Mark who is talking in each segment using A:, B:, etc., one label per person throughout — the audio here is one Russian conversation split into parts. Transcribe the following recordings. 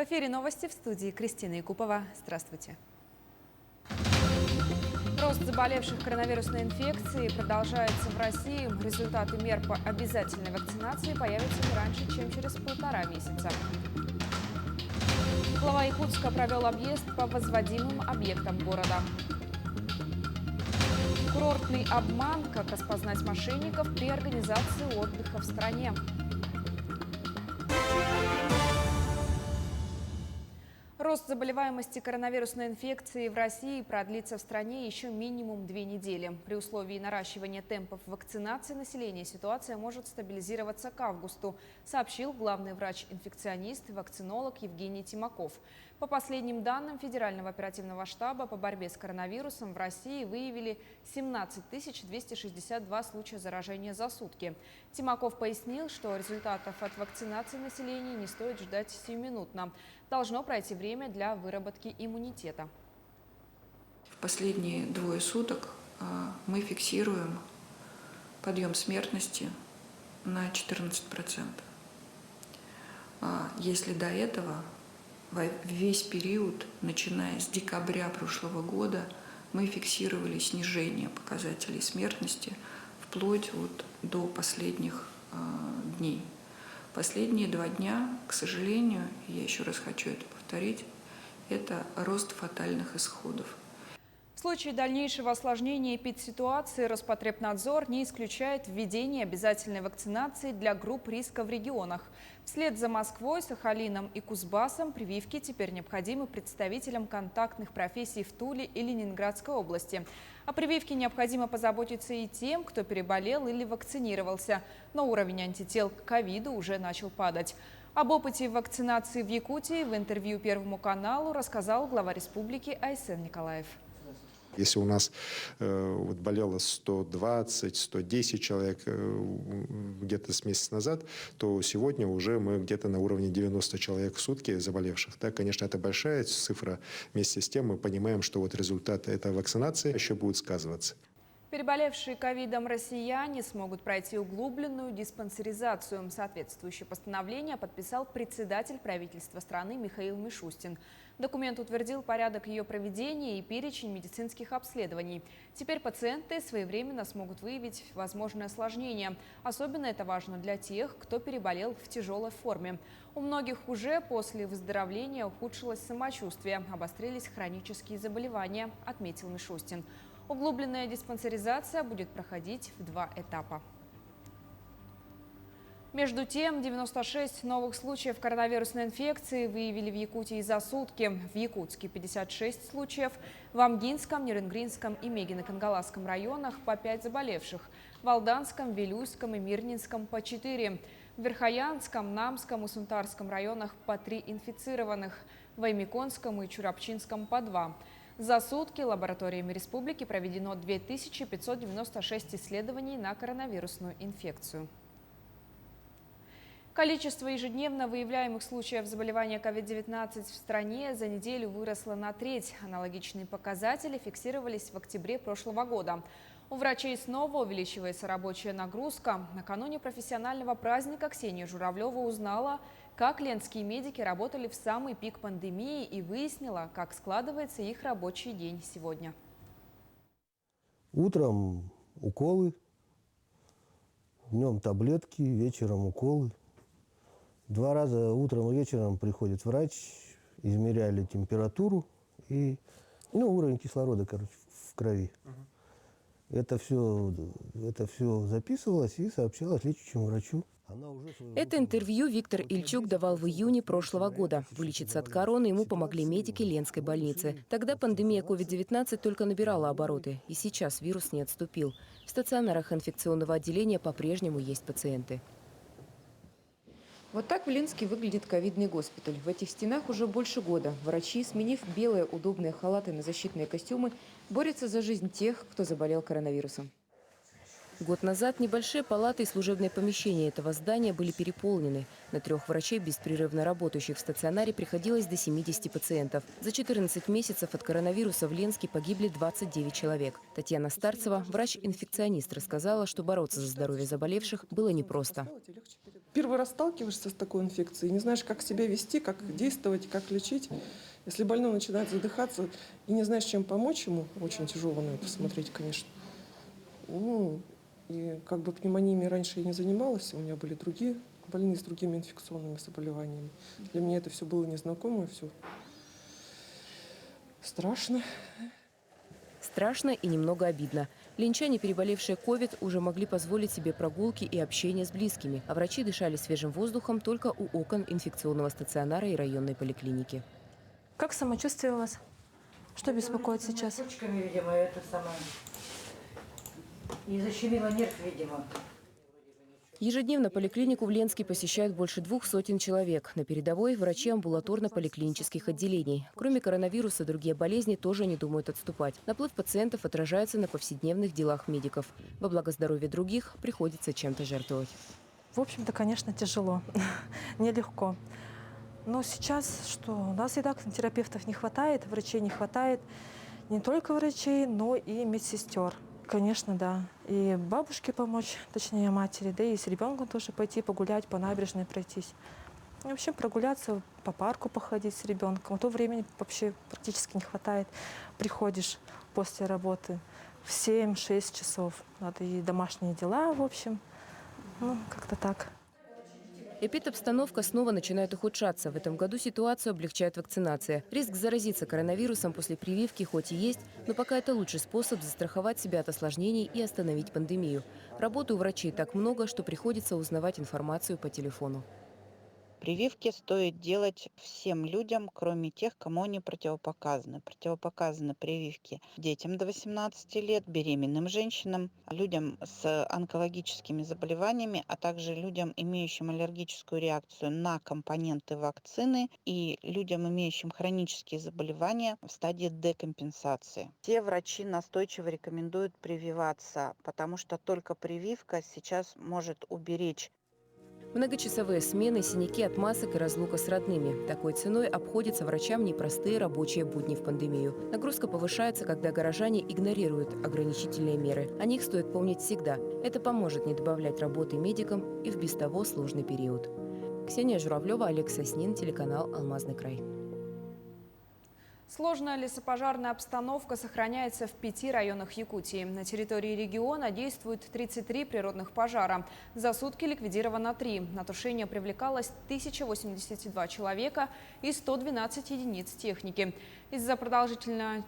A: В эфире новости, в студии Кристина Якупова. Здравствуйте. Рост заболевших коронавирусной инфекцией продолжается в России. Результаты мер по обязательной вакцинации появятся не раньше, чем через 1,5 месяца. Глава Якутска провел объезд по возводимым объектам города. Курортный обман. Как распознать мошенников при организации отдыха в стране. Рост заболеваемости коронавирусной инфекцией в России продлится в стране еще минимум 2 недели. При условии наращивания темпов вакцинации населения ситуация может стабилизироваться к августу, сообщил главный врач-инфекционист и вакцинолог Евгений Тимаков. По последним данным Федерального оперативного штаба по борьбе с коронавирусом в России выявили 17 262 случая заражения за сутки. Тимаков пояснил, что результатов от вакцинации населения не стоит ждать сиюминутно. Должно пройти время для выработки иммунитета.
B: В последние 2 суток мы фиксируем подъем смертности на 14%. Если до этого весь период, начиная с декабря прошлого года, мы фиксировали снижение показателей смертности вплоть до последних дней. Последние 2 дня, к сожалению, я еще раз хочу это повторить, это рост фатальных исходов.
A: В случае дальнейшего осложнения эпидситуации Роспотребнадзор не исключает введение обязательной вакцинации для групп риска в регионах. Вслед за Москвой, Сахалином и Кузбассом прививки теперь необходимы представителям контактных профессий в Туле и Ленинградской области. О прививке необходимо позаботиться и тем, кто переболел или вакцинировался, но уровень антител к ковиду уже начал падать. Об опыте вакцинации в Якутии в интервью Первому каналу рассказал глава республики Айсен Николаев.
C: Если у нас болело 120-110 человек где-то с месяца назад, то сегодня уже мы где-то на уровне 90 человек в сутки заболевших. Да, конечно, это большая цифра. Вместе с тем мы понимаем, что результат этой вакцинации еще будет сказываться.
A: Переболевшие ковидом россияне смогут пройти углубленную диспансеризацию. Соответствующее постановление подписал председатель правительства страны Михаил Мишустин. Документ утвердил порядок ее проведения и перечень медицинских обследований. Теперь пациенты своевременно смогут выявить возможные осложнения. Особенно это важно для тех, кто переболел в тяжелой форме. У многих уже после выздоровления ухудшилось самочувствие, обострились хронические заболевания, отметил Мишустин. Углубленная диспансеризация будет проходить в 2 этапа. Между тем, 96 новых случаев коронавирусной инфекции выявили в Якутии за сутки. В Якутске 56 случаев, в Амгинском, Нерюнгринском и Мегино-Кангаласском районах по 5 заболевших, в Алданском, Вилюйском и Мирнинском по 4, в Верхоянском, Намском и Сунтарском районах по 3 инфицированных, в Аймиконском и Чурапчинском по 2. За сутки лабораториями республики проведено 2596 исследований на коронавирусную инфекцию. Количество ежедневно выявляемых случаев заболевания COVID-19 в стране за неделю выросло на треть. Аналогичные показатели фиксировались в октябре прошлого года. У врачей снова увеличивается рабочая нагрузка. Накануне профессионального праздника Ксения Журавлева узнала, как ленские медики работали в самый пик пандемии, и выяснила, как складывается их рабочий день сегодня.
D: Утром уколы, днем таблетки, вечером уколы. 2 раза утром и вечером приходит врач, измеряли температуру и уровень кислорода, в крови. Это все записывалось и сообщалось лечащему врачу.
E: Это интервью Виктор Ильчук давал в июне прошлого года. Вылечиться от короны ему помогли медики Ленской больницы. Тогда пандемия COVID-19 только набирала обороты, и сейчас вирус не отступил. В стационарах инфекционного отделения по-прежнему есть пациенты. Вот так в Ленске выглядит ковидный госпиталь. В этих стенах уже больше года. Врачи, сменив белые удобные халаты на защитные костюмы, борются за жизнь тех, кто заболел коронавирусом. Год назад небольшие палаты и служебные помещения этого здания были переполнены. На 3 врачей, беспрерывно работающих в стационаре, приходилось до 70 пациентов. За 14 месяцев от коронавируса в Ленске погибли 29 человек. Татьяна Старцева, врач-инфекционист, рассказала, что бороться за здоровье заболевших было непросто.
F: Первый раз сталкиваешься с такой инфекцией, не знаешь, как себя вести, как действовать, как лечить. Если больной начинает задыхаться и не знаешь, чем помочь ему, очень тяжело на это смотреть, конечно. И как бы пневмониями раньше я не занималась, у меня были другие больные с другими инфекционными заболеваниями. Для меня это все было незнакомо, все страшно.
E: Страшно и немного обидно. Ленчане, переболевшие ковид, уже могли позволить себе прогулки и общение с близкими, а врачи дышали свежим воздухом только у окон инфекционного стационара и районной поликлиники.
G: Как самочувствие у вас? Что беспокоит сейчас?
H: Почками, видимо, это самое. И защемило нерв, видимо.
E: Ежедневно поликлинику в Ленске посещают больше 200 человек. На передовой – врачи амбулаторно-поликлинических отделений. Кроме коронавируса, другие болезни тоже не думают отступать. Наплыв пациентов отражается на повседневных делах медиков. Во благо здоровья других приходится чем-то жертвовать.
G: В общем-то, конечно, тяжело, нелегко. Но сейчас что? У нас и так терапевтов не хватает, врачей не хватает. Не только врачей, но и медсестер. Конечно, да. И бабушке помочь, точнее матери, да и с ребенком тоже пойти погулять, по набережной пройтись. И вообще прогуляться, по парку походить с ребенком. А то времени вообще практически не хватает. Приходишь после работы в 7-6 часов. Надо и домашние дела, в общем. Как-то так.
E: Эпидобстановка снова начинает ухудшаться. В этом году ситуацию облегчает вакцинация. Риск заразиться коронавирусом после прививки хоть и есть, но пока это лучший способ застраховать себя от осложнений и остановить пандемию. Работы у врачей так много, что приходится узнавать информацию по телефону.
I: Прививки стоит делать всем людям, кроме тех, кому они противопоказаны. Противопоказаны прививки детям до 18 лет, беременным женщинам, людям с онкологическими заболеваниями, а также людям, имеющим аллергическую реакцию на компоненты вакцины и людям, имеющим хронические заболевания в стадии декомпенсации. Все врачи настойчиво рекомендуют прививаться, потому что только прививка сейчас может уберечь.
E: Многочасовые смены, синяки от масок и разлука с родными. Такой ценой обходятся врачам непростые рабочие будни в пандемию. Нагрузка повышается, когда горожане игнорируют ограничительные меры. О них стоит помнить всегда. Это поможет не добавлять работы медикам и в без того сложный период. Ксения Журавлева, Олег Соснин, телеканал «Алмазный край».
A: Сложная лесопожарная обстановка сохраняется в 5 районах Якутии. На территории региона действует 33 природных пожара. За сутки ликвидировано 3. На тушение привлекалось 1082 человека и 112 единиц техники. Из-за продолжительной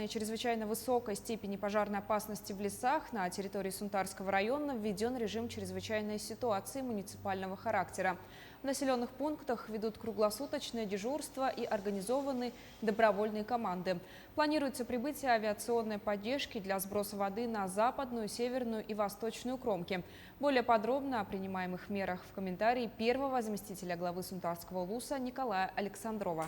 A: чрезвычайно высокой степени пожарной опасности в лесах на территории Сунтарского района введен режим чрезвычайной ситуации муниципального характера. В населенных пунктах ведут круглосуточное дежурство и организованы добровольные команды. Планируется прибытие авиационной поддержки для сброса воды на западную, северную и восточную кромки. Более подробно о принимаемых мерах в комментарии первого заместителя главы Сунтарского ЛУСа Николая Александрова.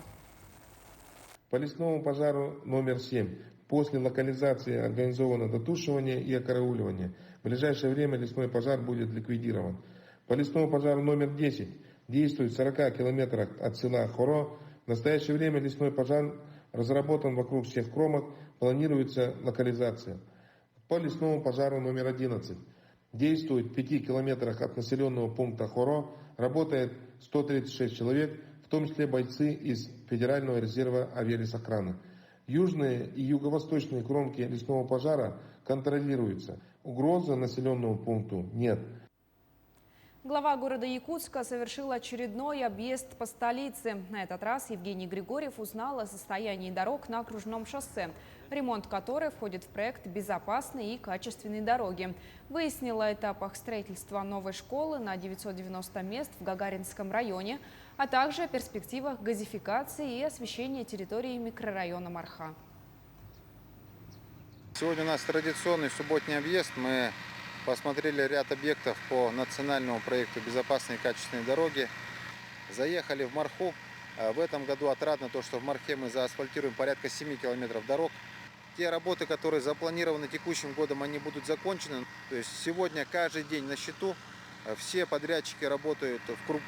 J: По лесному пожару номер 7. После локализации организовано дотушивание и окарауливание. В ближайшее время лесной пожар будет ликвидирован. По лесному пожару номер 10. Действует в 40 километрах от села Хоро. В настоящее время лесной пожар разработан вокруг всех кромок. Планируется локализация. По лесному пожару номер 11. Действует в 5 километрах от населенного пункта Хоро. Работает 136 человек, в том числе бойцы из Федерального резерва авиалесохраны. Южные и юго-восточные кромки лесного пожара контролируются. Угрозы населенному пункту нет.
A: Глава города Якутска совершил очередной объезд по столице. На этот раз Евгений Григорьев узнал о состоянии дорог на окружном шоссе, ремонт которой входит в проект «Безопасные и качественные дороги». Выяснил о этапах строительства новой школы на 990 мест в Гагаринском районе, а также о перспективах газификации и освещения территории микрорайона Марха.
K: Сегодня у нас традиционный субботний объезд. Мы посмотрели ряд объектов по национальному проекту «Безопасные и качественные дороги». Заехали в Марху. В этом году отрадно то, что в Мархе мы заасфальтируем порядка 7 километров дорог. Те работы, которые запланированы текущим годом, они будут закончены. То есть сегодня каждый день на счету. Все подрядчики работают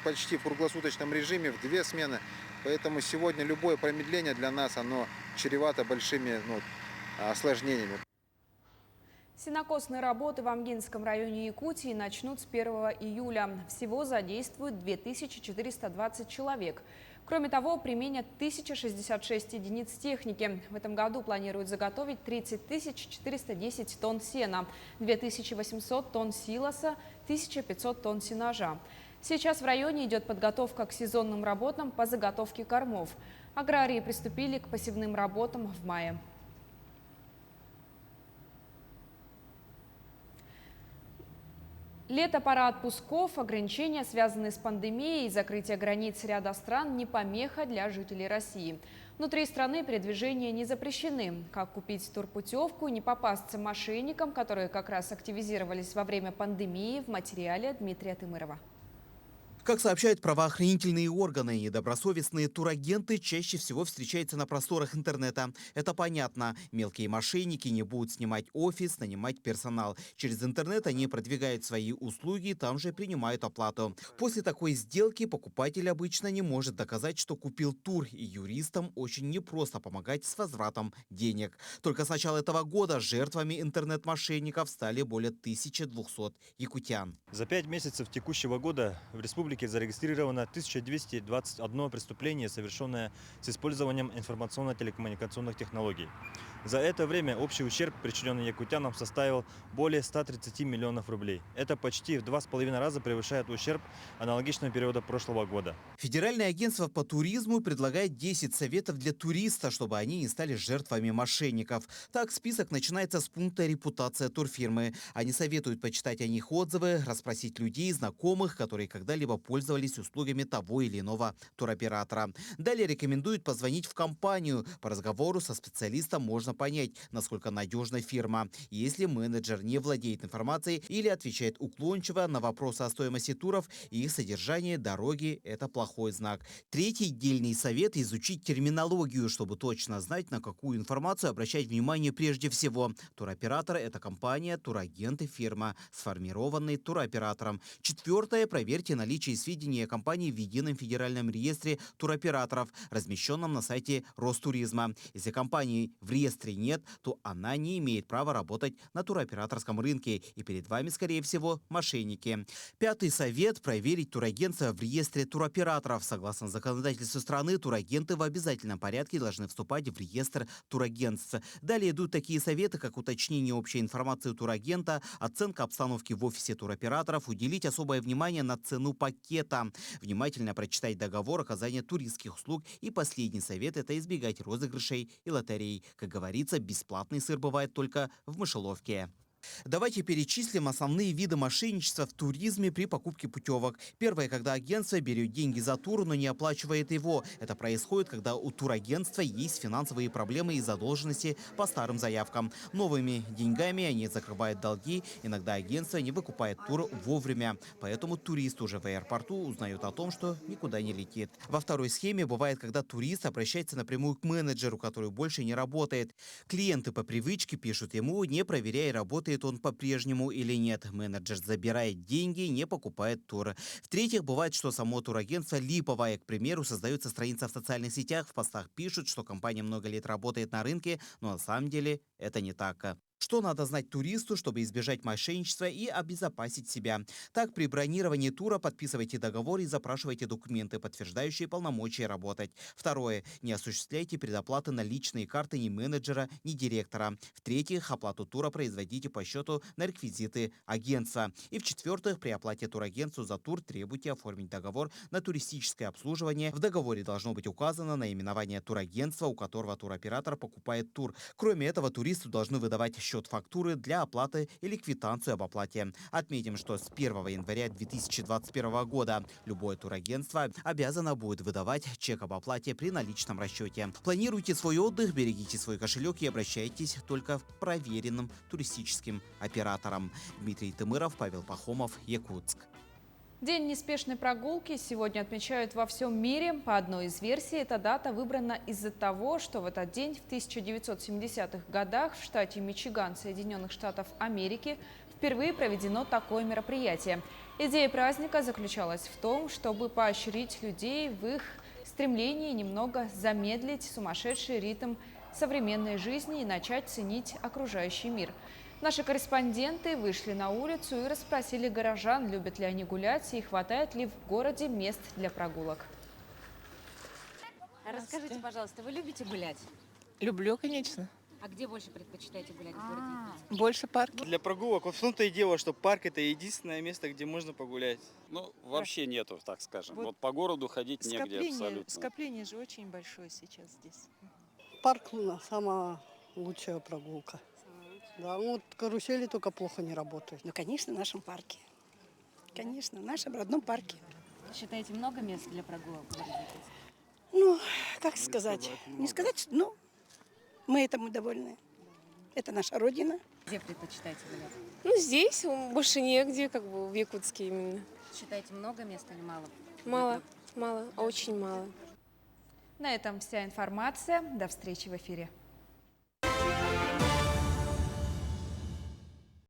K: почти в круглосуточном режиме, в 2 смены. Поэтому сегодня любое промедление для нас, оно чревато большими осложнениями.
A: Сенокосные работы в Амгинском районе Якутии начнут с 1 июля. Всего задействуют 2420 человек. Кроме того, применят 1066 единиц техники. В этом году планируют заготовить 30 410 тонн сена, 2800 тонн силоса, 1500 тонн сенажа. Сейчас в районе идет подготовка к сезонным работам по заготовке кормов. Аграрии приступили к посевным работам в мае. Лето, пора отпусков, ограничения, связанные с пандемией и закрытие границ ряда стран, не помеха для жителей России. Внутри страны передвижения не запрещены. Как купить турпутевку, не попасться мошенникам, которые как раз активизировались во время пандемии, в материале Дмитрия Тымырова.
L: Как сообщают правоохранительные органы, недобросовестные турагенты чаще всего встречаются на просторах интернета. Это понятно. Мелкие мошенники не будут снимать офис, нанимать персонал. Через интернет они продвигают свои услуги, там же принимают оплату. После такой сделки покупатель обычно не может доказать, что купил тур, и юристам очень непросто помогать с возвратом денег. Только с начала этого года жертвами интернет-мошенников стали более 1200 якутян.
M: За 5 месяцев текущего года в республике зарегистрировано 1221 преступление, совершенное с использованием информационно-телекоммуникационных технологий. За это время общий ущерб, причиненный якутянам, составил более 130 миллионов рублей. Это почти в 2,5 раза превышает ущерб аналогичного периода прошлого года.
L: Федеральное агентство по туризму предлагает 10 советов для туриста, чтобы они не стали жертвами мошенников. Так, список начинается с пункта «Репутация турфирмы». Они советуют почитать о них отзывы, расспросить людей, знакомых, которые когда-либо пользовались услугами того или иного туроператора. Далее рекомендуют позвонить в компанию. По разговору со специалистом можно понять, насколько надежна фирма. Если менеджер не владеет информацией или отвечает уклончиво на вопросы о стоимости туров и их содержании, дороги – это плохой знак. Третий дельный совет – изучить терминологию, чтобы точно знать, на какую информацию обращать внимание прежде всего. Туроператор – это компания, турагент и фирма, сформированные туроператором. Четвертое – проверьте наличие сведений о компании в едином федеральном реестре туроператоров, размещенном на сайте Ростуризма. Если компании в реестре нет, то она не имеет права работать на туроператорском рынке, и перед вами, скорее всего, мошенники. Пятый совет – проверить турагентство в реестре туроператоров. Согласно законодательству страны, турагенты в обязательном порядке должны вступать в реестр турагентств. Далее идут такие советы, как уточнение общей информации у турагента, оценка обстановки в офисе туроператоров, уделить особое внимание на цену пакета, внимательно прочитать договор оказания туристских услуг, и последний совет – это избегать розыгрышей и лотерей. Как говорится, бесплатный сыр бывает только в мышеловке. Давайте перечислим основные виды мошенничества в туризме при покупке путевок. Первое, когда агентство берет деньги за тур, но не оплачивает его. Это происходит, когда у турагентства есть финансовые проблемы и задолженности по старым заявкам. Новыми деньгами они закрывают долги. Иногда агентство не выкупает тур вовремя. Поэтому турист уже в аэропорту узнает о том, что никуда не летит. Во второй схеме бывает, когда турист обращается напрямую к менеджеру, который больше не работает. Клиенты по привычке пишут ему, не проверяя, работает он по-прежнему или нет. Менеджер забирает деньги, не покупает тур. В-третьих, бывает, что само турагентство липовое. К примеру, создается страница в социальных сетях, в постах пишут, что компания много лет работает на рынке, но на самом деле это не так. Что надо знать туристу, чтобы избежать мошенничества и обезопасить себя? Так, при бронировании тура подписывайте договор и запрашивайте документы, подтверждающие полномочия работать. Второе. Не осуществляйте предоплаты на личные карты ни менеджера, ни директора. В-третьих, оплату тура производите по счету на реквизиты агентства. И в-четвертых, при оплате турагентству за тур требуйте оформить договор на туристическое обслуживание. В договоре должно быть указано наименование турагентства, у которого туроператор покупает тур. Кроме этого, туристу должны выдавать счет фактуры для оплаты или квитанцию об оплате. Отметим, что с 1 января 2021 года любое турагентство обязано будет выдавать чек об оплате при наличном расчете. Планируйте свой отдых, берегите свой кошелек и обращайтесь только к проверенным туристическим операторам. Дмитрий Тымыров, Павел Пахомов, Якутск.
A: День неспешной прогулки сегодня отмечают во всем мире. По одной из версий, эта дата выбрана из-за того, что в этот день в 1970-х годах в штате Мичиган, Соединенных Штатов Америки, впервые проведено такое мероприятие. Идея праздника заключалась в том, чтобы поощрить людей в их стремлении немного замедлить сумасшедший ритм современной жизни и начать ценить окружающий мир. Наши корреспонденты вышли на улицу и расспросили горожан, любят ли они гулять и хватает ли в городе мест для прогулок.
N: Расскажите, пожалуйста, вы любите гулять?
O: Люблю, конечно.
N: А где больше предпочитаете гулять в городе?
O: Больше парки.
P: Для прогулок, вот в том-то и дело, что парк — это единственное место, где можно погулять.
Q: Ну, вообще нету, так скажем. Вот по городу ходить негде абсолютно.
O: Скопление же очень большое сейчас здесь.
R: Парк самая лучшая прогулка. Да, ну вот карусели только плохо не работают.
S: Ну, конечно, в нашем парке. Конечно, в нашем родном парке.
N: Считаете, много мест для прогулок в городе?
S: Ну, как сказать? Не сказать, но мы этому довольны. Это наша родина.
N: Где предпочитаете гулять?
T: Ну, здесь, больше негде, как бы в Якутске именно.
N: Считаете, много мест или мало?
T: Мало, очень мало.
A: На этом вся информация. До встречи в эфире.